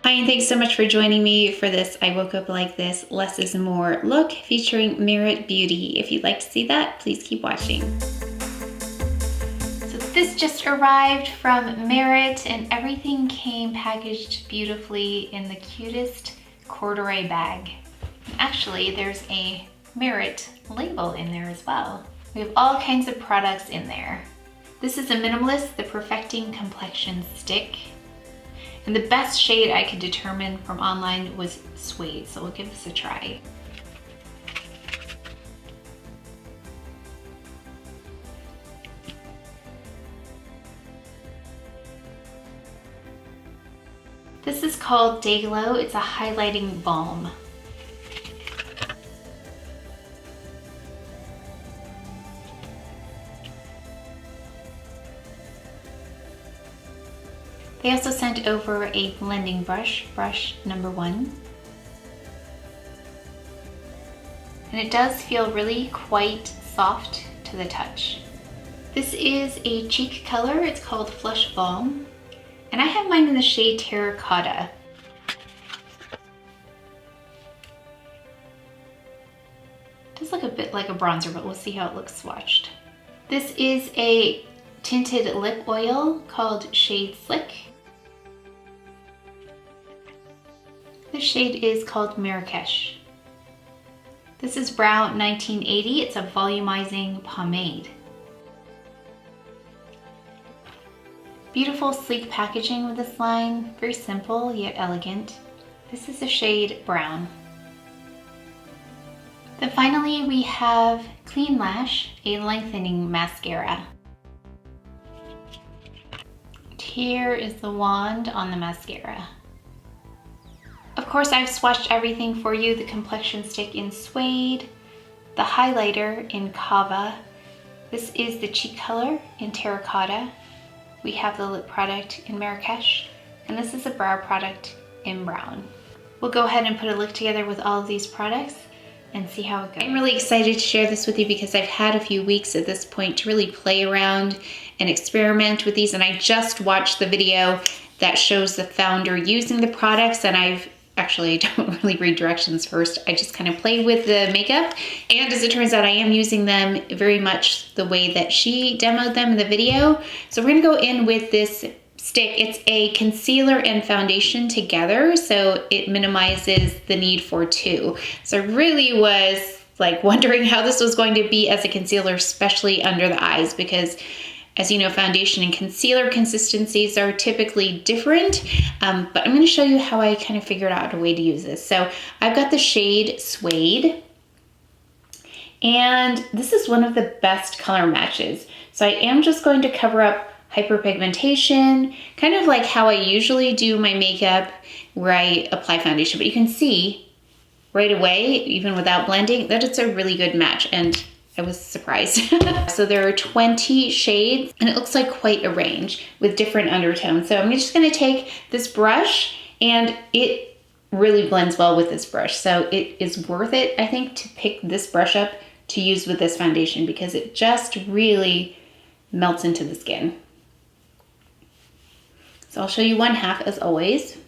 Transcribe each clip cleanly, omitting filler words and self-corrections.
Hi, and thanks so much for joining me for this I Woke Up Like This, Less is More look featuring Merit Beauty. If you'd like to see that, please keep watching. So this just arrived from Merit and everything came packaged beautifully in the cutest corduroy bag. Actually, there's a Merit label in there as well. We have all kinds of products in there. This is a Minimalist, the Perfecting Complexion Stick. And the best shade I could determine from online was Suede, so we'll give this a try. This is called Day Glow. It's a highlighting balm. They also sent over a blending brush, brush number 1. And it does feel really quite soft to the touch. This is a cheek color, it's called Flush Balm. And I have mine in the shade Terracotta. It does look a bit like a bronzer, but we'll see how it looks swatched. This is a tinted lip oil called Shade Slick. This shade is called Marrakech. This is Brow 1980. It's a volumizing pomade. Beautiful sleek packaging with this line. Very simple yet elegant. This is the shade Brown. Then finally we have Clean Lash, a lengthening mascara. Here is the wand on the mascara. Of course, I've swatched everything for you. The complexion stick in Suede, the highlighter in Cava. This is the cheek color in Terracotta. We have the lip product in Marrakech, and this is a brow product in Brown. We'll go ahead and put a look together with all of these products and see how it goes. I'm really excited to share this with you because I've had a few weeks at this point to really play around and experiment with these, and I just watched the video that shows the founder using the products, and I don't really read directions first. I just kind of play with the makeup, and as it turns out, I am using them very much the way that she demoed them in the video. So we're gonna go in with this stick. It's a concealer and foundation together, so it minimizes the need for two. So I really was like wondering how this was going to be as a concealer, especially under the eyes, because as you know, foundation and concealer consistencies are typically different, but I'm gonna show you how I kind of figured out a way to use this. So I've got the shade Suede, and this is one of the best color matches. So I am just going to cover up hyperpigmentation, kind of like how I usually do my makeup where I apply foundation, but you can see right away, even without blending, that it's a really good match, and I was surprised. So there are 20 shades, and it looks like quite a range with different undertones. So I'm just gonna take this brush, and it really blends well with this brush. So it is worth it, I think, to pick this brush up to use with this foundation because it just really melts into the skin. So I'll show you one half as always,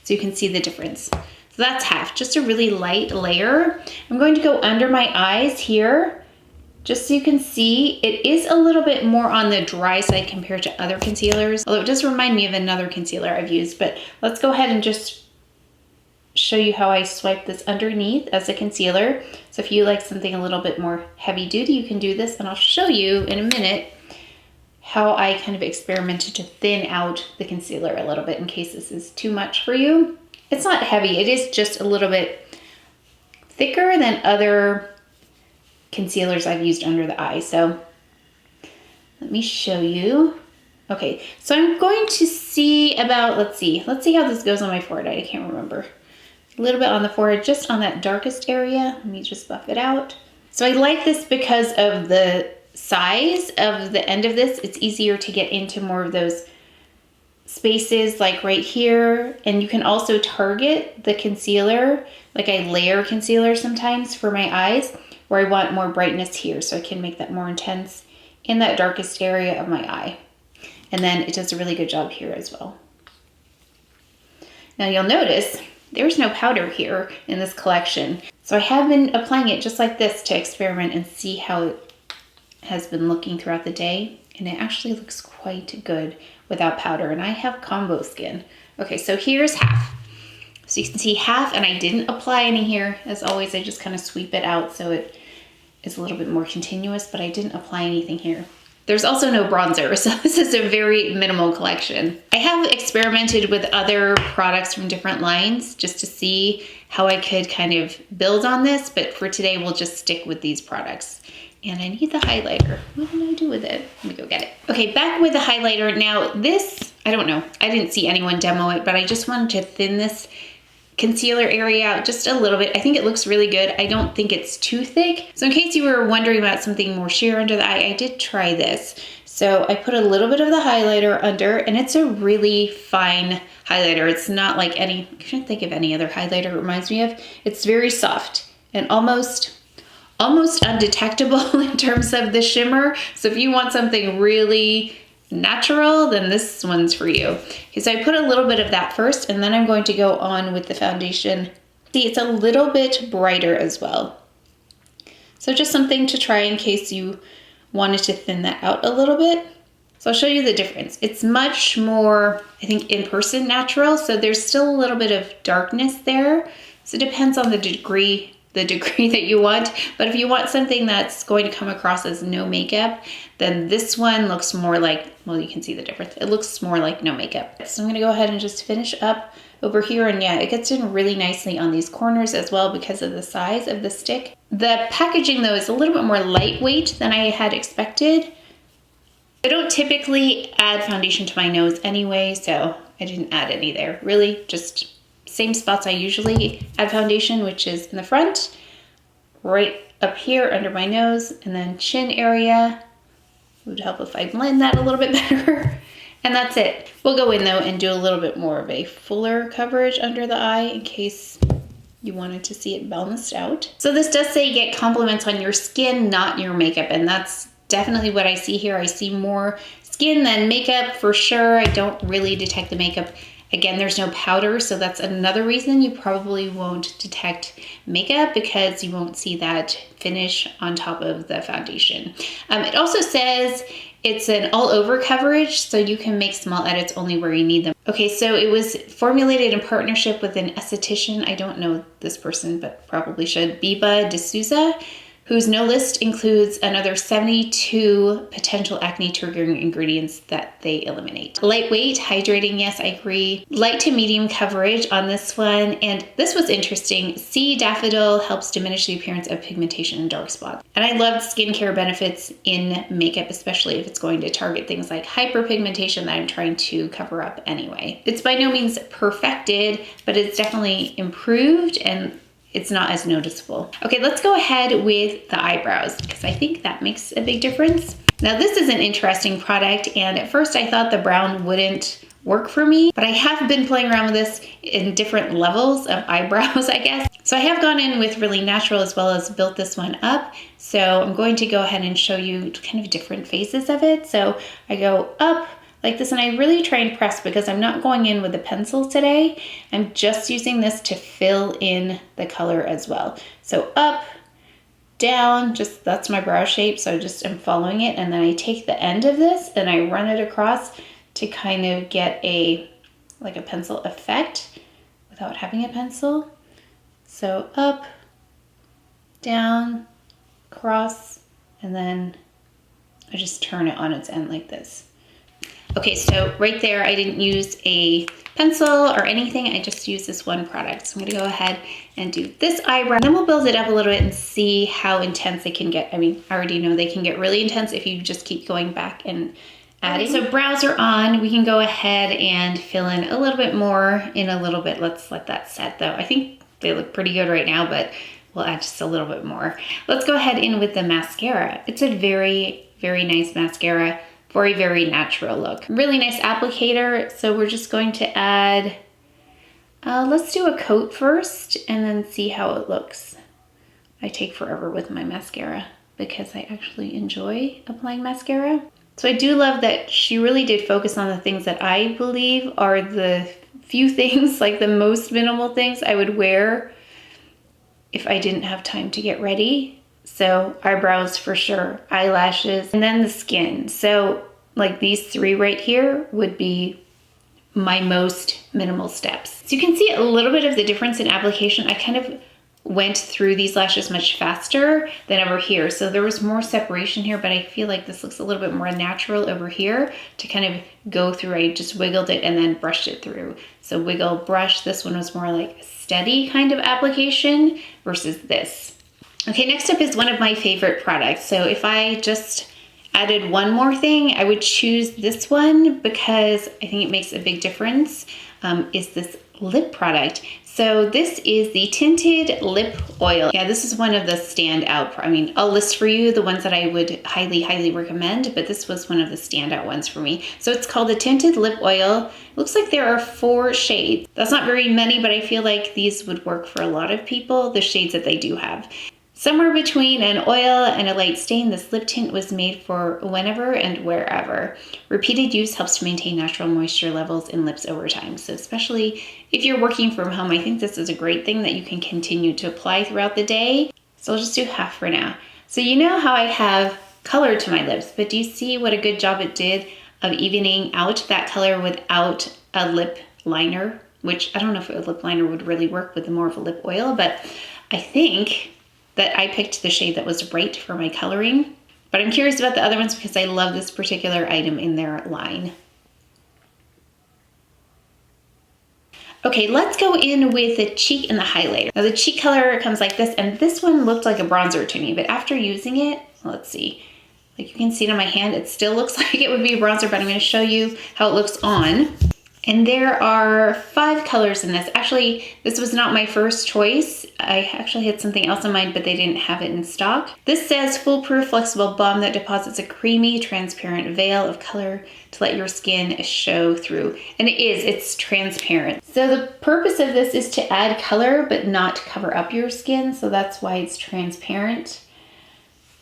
so you can see the difference. So that's half, just a really light layer. I'm going to go under my eyes here, just so you can see it is a little bit more on the dry side compared to other concealers, although it does remind me of another concealer I've used. But let's go ahead and just show you how I swipe this underneath as a concealer. So if you like something a little bit more heavy duty, you can do this, and I'll show you in a minute how I kind of experimented to thin out the concealer a little bit in case this is too much for you. It's not heavy, it is just a little bit thicker than other concealers I've used under the eye. So let me show you. Okay, so I'm going to see about, let's see how this goes on my forehead. I can't remember. A little bit on the forehead, just on that darkest area. Let me just buff it out. So I like this because of the size of the end of this. It's easier to get into more of those spaces like right here, and you can also target the concealer, like I layer concealer sometimes for my eyes where I want more brightness here, so I can make that more intense in that darkest area of my eye. And then it does a really good job here as well. Now you'll notice there's no powder here in this collection. So I have been applying it just like this to experiment and see how it has been looking throughout the day. And it actually looks quite good without powder. And I have combo skin. Okay, so here's half. So you can see half, and I didn't apply any here. As always, I just kind of sweep it out so it is a little bit more continuous, but I didn't apply anything here. There's also no bronzer, so this is a very minimal collection. I have experimented with other products from different lines just to see how I could kind of build on this, but for today, we'll just stick with these products. And I need the highlighter. What did I do with it? Let me go get it. Okay, back with the highlighter. Now this, I don't know. I didn't see anyone demo it, but I just wanted to thin this concealer area out just a little bit. I think it looks really good. I don't think it's too thick. So in case you were wondering about something more sheer under the eye, I did try this. So I put a little bit of the highlighter under, and it's a really fine highlighter. It's not like any, I can't think of any other highlighter it reminds me of. It's very soft and almost undetectable in terms of the shimmer. So if you want something really natural, then this one's for you. Okay, so I put a little bit of that first, and then I'm going to go on with the foundation. See, it's a little bit brighter as well. So just something to try in case you wanted to thin that out a little bit. So I'll show you the difference. It's much more, I think, in person natural. So there's still a little bit of darkness there. So it depends on the degree that you want. But if you want something that's going to come across as no makeup, then this one looks more like, well, you can see the difference. It looks more like no makeup. So I'm gonna go ahead and just finish up over here. And yeah, it gets in really nicely on these corners as well because of the size of the stick. The packaging though is a little bit more lightweight than I had expected. I don't typically add foundation to my nose anyway, so I didn't add any there. Really just same spots I usually add foundation, which is in the front, right up here under my nose, and then chin area. It would help if I blend that a little bit better. And that's it. We'll go in though and do a little bit more of a fuller coverage under the eye in case you wanted to see it balanced out. So this does say get compliments on your skin, not your makeup. And that's definitely what I see here. I see more skin than makeup for sure. I don't really detect the makeup. Again, there's no powder, so that's another reason you probably won't detect makeup because you won't see that finish on top of the foundation. It also says it's an all-over coverage, so you can make small edits only where you need them. Okay, so it was formulated in partnership with an esthetician. I don't know this person, but probably should. Biba D'Souza, whose no list includes another 72 potential acne triggering ingredients that they eliminate. Lightweight, hydrating, yes, I agree. Light to medium coverage on this one. And this was interesting. Sea daffodil helps diminish the appearance of pigmentation and dark spots. And I loved skincare benefits in makeup, especially if it's going to target things like hyperpigmentation that I'm trying to cover up anyway. It's by no means perfected, but it's definitely improved and it's not as noticeable. Okay, let's go ahead with the eyebrows because I think that makes a big difference. Now this is an interesting product, and at first I thought the brown wouldn't work for me, but I have been playing around with this in different levels of eyebrows, I guess. So I have gone in with really natural as well as built this one up. So I'm going to go ahead and show you kind of different phases of it. So I go up like this, and I really try and press because I'm not going in with a pencil today. I'm just using this to fill in the color as well. So up, down, just that's my brow shape. So just I'm following it, and then I take the end of this and I run it across to kind of get like a pencil effect without having a pencil. So up, down, cross, and then I just turn it on its end like this. Okay, so right there, I didn't use a pencil or anything. I just used this one product. So I'm gonna go ahead and do this eyebrow. Then we'll build it up a little bit and see how intense it can get. I mean, I already know they can get really intense if you just keep going back and adding. So brows are on. We can go ahead and fill in a little bit more in a little bit. Let's let that set though. I think they look pretty good right now, but we'll add just a little bit more. Let's go ahead in with the mascara. It's a very, very nice mascara for a very natural look. Really nice applicator. So we're just going to add, let's do a coat first and then see how it looks. I take forever with my mascara because I actually enjoy applying mascara. So I do love that she really did focus on the things that I believe are the few things, like the most minimal things I would wear if I didn't have time to get ready. So eyebrows for sure, eyelashes, and then the skin. So like these three right here would be my most minimal steps. So you can see a little bit of the difference in application. I kind of went through these lashes much faster than over here. So there was more separation here, but I feel like this looks a little bit more natural over here to kind of go through. I just wiggled it and then brushed it through. So wiggle, brush. This one was more like a steady kind of application versus this. Okay, next up is one of my favorite products. So if I just added one more thing, I would choose this one because I think it makes a big difference, is this lip product. So this is the Tinted Lip Oil. Yeah, this is one of the standout, I mean, I'll list for you the ones that I would highly, highly recommend, but this was one of the standout ones for me. So it's called the Tinted Lip Oil. It looks like there are 4 shades. That's not very many, but I feel like these would work for a lot of people, the shades that they do have. Somewhere between an oil and a light stain, this lip tint was made for whenever and wherever. Repeated use helps to maintain natural moisture levels in lips over time. So especially if you're working from home, I think this is a great thing that you can continue to apply throughout the day. So I'll just do half for now. So you know how I have color to my lips, but do you see what a good job it did of evening out that color without a lip liner? Which I don't know if a lip liner would really work with more of a lip oil, but I think that I picked the shade that was right for my coloring. But I'm curious about the other ones because I love this particular item in their line. Okay, let's go in with the cheek and the highlighter. Now the cheek color comes like this, and this one looked like a bronzer to me, but after using it, let's see. Like you can see it on my hand, it still looks like it would be a bronzer, but I'm gonna show you how it looks on. And there are 5 colors in this. Actually, this was not my first choice. I actually had something else in mind, but they didn't have it in stock. This says foolproof flexible balm that deposits a creamy, transparent veil of color to let your skin show through. And it's transparent. So the purpose of this is to add color, but not cover up your skin. So that's why it's transparent.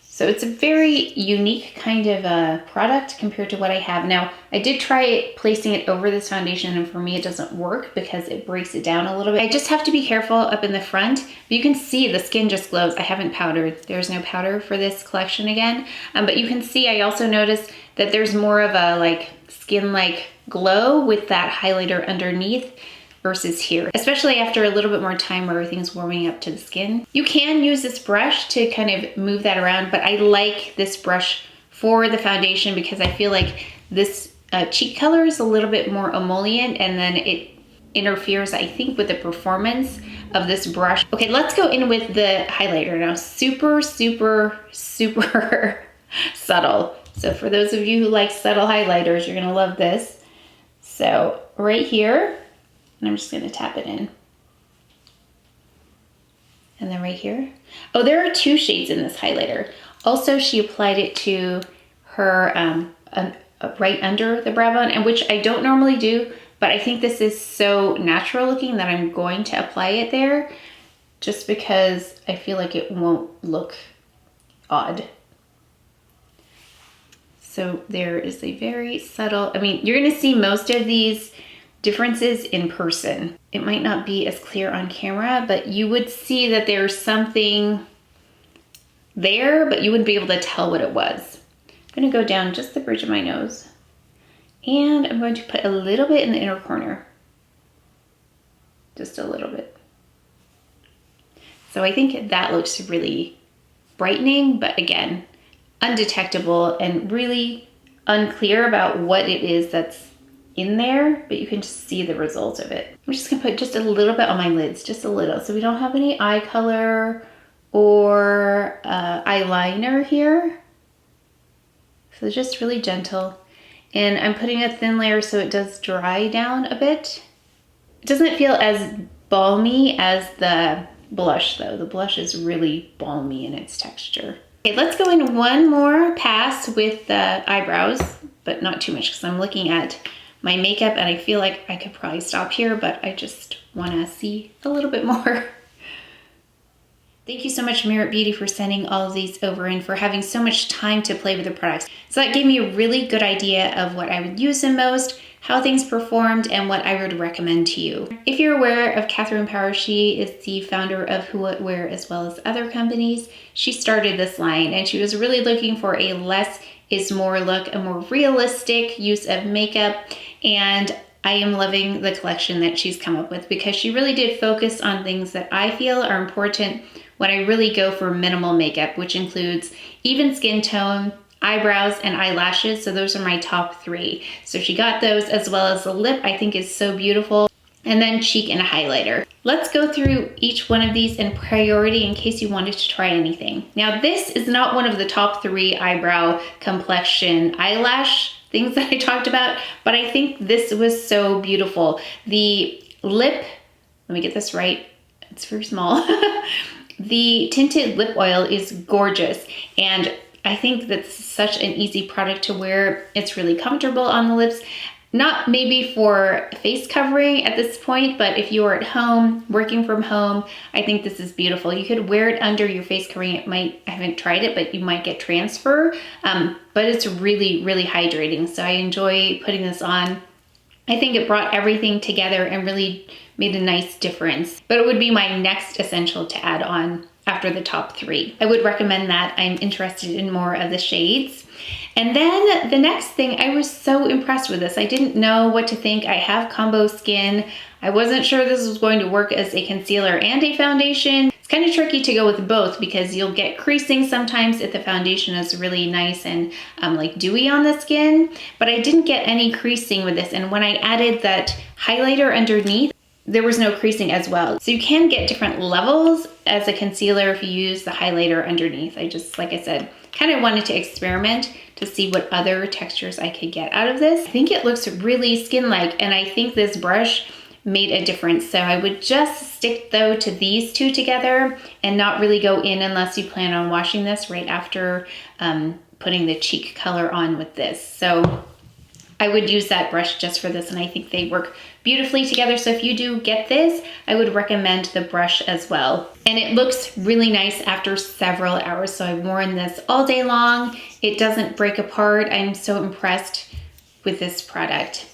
So it's a very unique kind of a product compared to what I have. Now, I did try placing it over this foundation, and for me it doesn't work because it breaks it down a little bit. I just have to be careful up in the front, but you can see the skin just glows. I haven't powdered. There's no powder for this collection again. But you can see, I also noticed that there's more of a like skin-like glow with that highlighter underneath versus here, especially after a little bit more time where everything's warming up to the skin. You can use this brush to kind of move that around, but I like this brush for the foundation because I feel like this cheek color is a little bit more emollient, and then it interferes, I think, with the performance of this brush. Okay, let's go in with the highlighter now. Super, super, super subtle. So for those of you who like subtle highlighters, you're gonna love this. So right here, and I'm just gonna tap it in. And then right here. Oh, there are 2 shades in this highlighter. Also, she applied it to her right under the brow bone, and which I don't normally do, but I think this is so natural looking that I'm going to apply it there just because I feel like it won't look odd. So there is a very subtle, I mean, you're gonna see most of these differences in person. It might not be as clear on camera, but you would see that there's something there, but you wouldn't be able to tell what it was. I'm gonna go down just the bridge of my nose, and I'm going to put a little bit in the inner corner. Just a little bit. So I think that looks really brightening, but again, undetectable and really unclear about what it is that's in there, but you can just see the results of it. I'm just gonna put just a little bit on my lids, just a little, so we don't have any eye color or eyeliner here. So just really gentle. And I'm putting a thin layer so it does dry down a bit. It doesn't feel as balmy as the blush though. The blush is really balmy in its texture. Okay, let's go in one more pass with the eyebrows, but not too much because I'm looking at my makeup and I feel like I could probably stop here, but I just wanna see a little bit more. Thank you so much, Merit Beauty, for sending all of these over and for having so much time to play with the products. So that gave me a really good idea of what I would use the most, how things performed, and what I would recommend to you. If you're aware of Catherine Power, she is the founder of Who What Wear as well as other companies. She started this line and she was really looking for a less is more look, a more realistic use of makeup, and I am loving the collection that she's come up with because she really did focus on things that I feel are important when I really go for minimal makeup, which includes even skin tone, eyebrows, and eyelashes. So those are my top 3. So she got those, as well as the lip I think is so beautiful, and then cheek and a highlighter. Let's go through each one of these in priority in case you wanted to try anything. Now this is not one of the top 3 eyebrow, complexion, eyelash things that I talked about, but I think this was so beautiful. The lip, let me get this right, it's very small. The tinted lip oil is gorgeous, and I think that's such an easy product to wear. It's really comfortable on the lips. Not maybe for face covering at this point, but if you're at home, working from home, I think this is beautiful. You could wear it under your face covering. It might, I haven't tried it, but you might get transfer, but it's really, really hydrating. So I enjoy putting this on. I think it brought everything together and really made a nice difference, but it would be my next essential to add on after the top 3. I would recommend that. I'm interested in more of the shades. And then the next thing, I was so impressed with this. I didn't know what to think. I have combo skin. I wasn't sure this was going to work as a concealer and a foundation. It's kind of tricky to go with both because you'll get creasing sometimes if the foundation is really nice and like dewy on the skin, but I didn't get any creasing with this. And when I added that highlighter underneath, there was no creasing as well. So you can get different levels as a concealer if you use the highlighter underneath. I just, like I said, kind of wanted to experiment to see what other textures I could get out of this. I think it looks really skin-like, and I think this brush made a difference. So I would just stick though to these 2 together and not really go in unless you plan on washing this right after putting the cheek color on with this. So I would use that brush just for this, and I think they work beautifully together. So if you do get this, I would recommend the brush as well. And it looks really nice after several hours. So I've worn this all day long. It doesn't break apart. I'm so impressed with this product.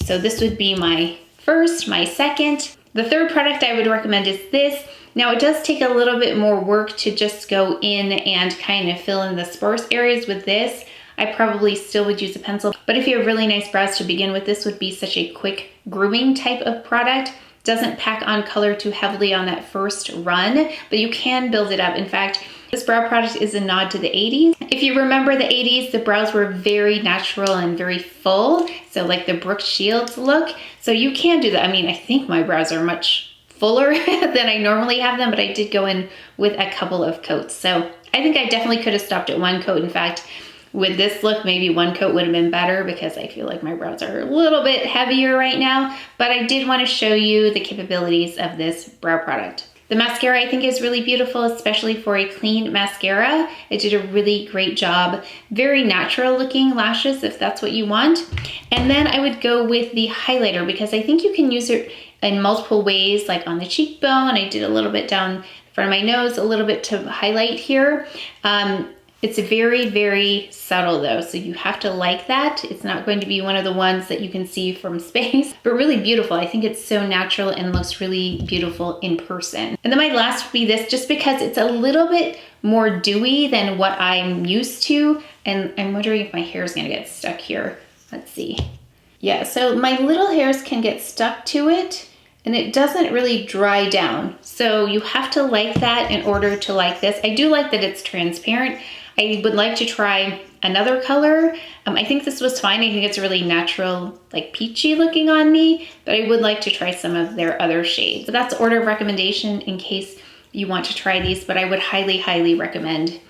So this would be my first, my second. The third product I would recommend is this. Now it does take a little bit more work to just go in and kind of fill in the sparse areas with this. I probably still would use a pencil, but if you have really nice brows to begin with, this would be such a quick grooming type of product. Doesn't pack on color too heavily on that first run, but you can build it up. In fact, this brow product is a nod to the 80s. If you remember the 80s, the brows were very natural and very full. So like the Brooke Shields look. So you can do that. I mean, I think my brows are much fuller than I normally have them, but I did go in with a couple of coats. So I think I definitely could have stopped at 1 coat. In fact, with this look, maybe 1 coat would have been better because I feel like my brows are a little bit heavier right now, but I did want to show you the capabilities of this brow product. The mascara I think is really beautiful, especially for a clean mascara. It did a really great job. Very natural looking lashes if that's what you want. And then I would go with the highlighter because I think you can use it in multiple ways, like on the cheekbone. I did a little bit down in front of my nose, a little bit to highlight here. It's very, very subtle though, so you have to like that. It's not going to be one of the ones that you can see from space, but really beautiful. I think it's so natural and looks really beautiful in person. And then my last would be this, just because it's a little bit more dewy than what I'm used to. And I'm wondering if my hair is gonna get stuck here. Let's see. Yeah, so my little hairs can get stuck to it and it doesn't really dry down. So you have to like that in order to like this. I do like that it's transparent. I would like to try another color. I think this was fine. I think it's really natural, like peachy looking on me, but I would like to try some of their other shades. So that's order of recommendation in case you want to try these, but I would highly, highly recommend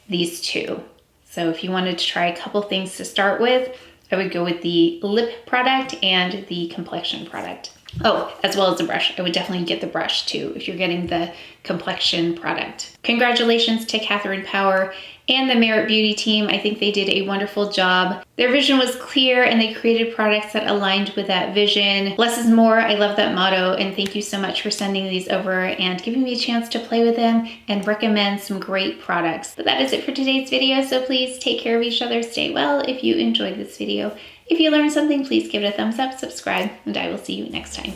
these 2. So if you wanted to try a couple things to start with, I would go with the lip product and the complexion product. Oh, as well as the brush. I would definitely get the brush too if you're getting the complexion product. Congratulations to Catherine Power and the Merit Beauty team. I think they did a wonderful job. Their vision was clear and they created products that aligned with that vision. Less is more. I love that motto, and thank you so much for sending these over and giving me a chance to play with them and recommend some great products. But that is it for today's video, so please take care of each other, stay well. If you enjoyed this video, if you learned something, please give it a thumbs up, subscribe, and I will see you next time.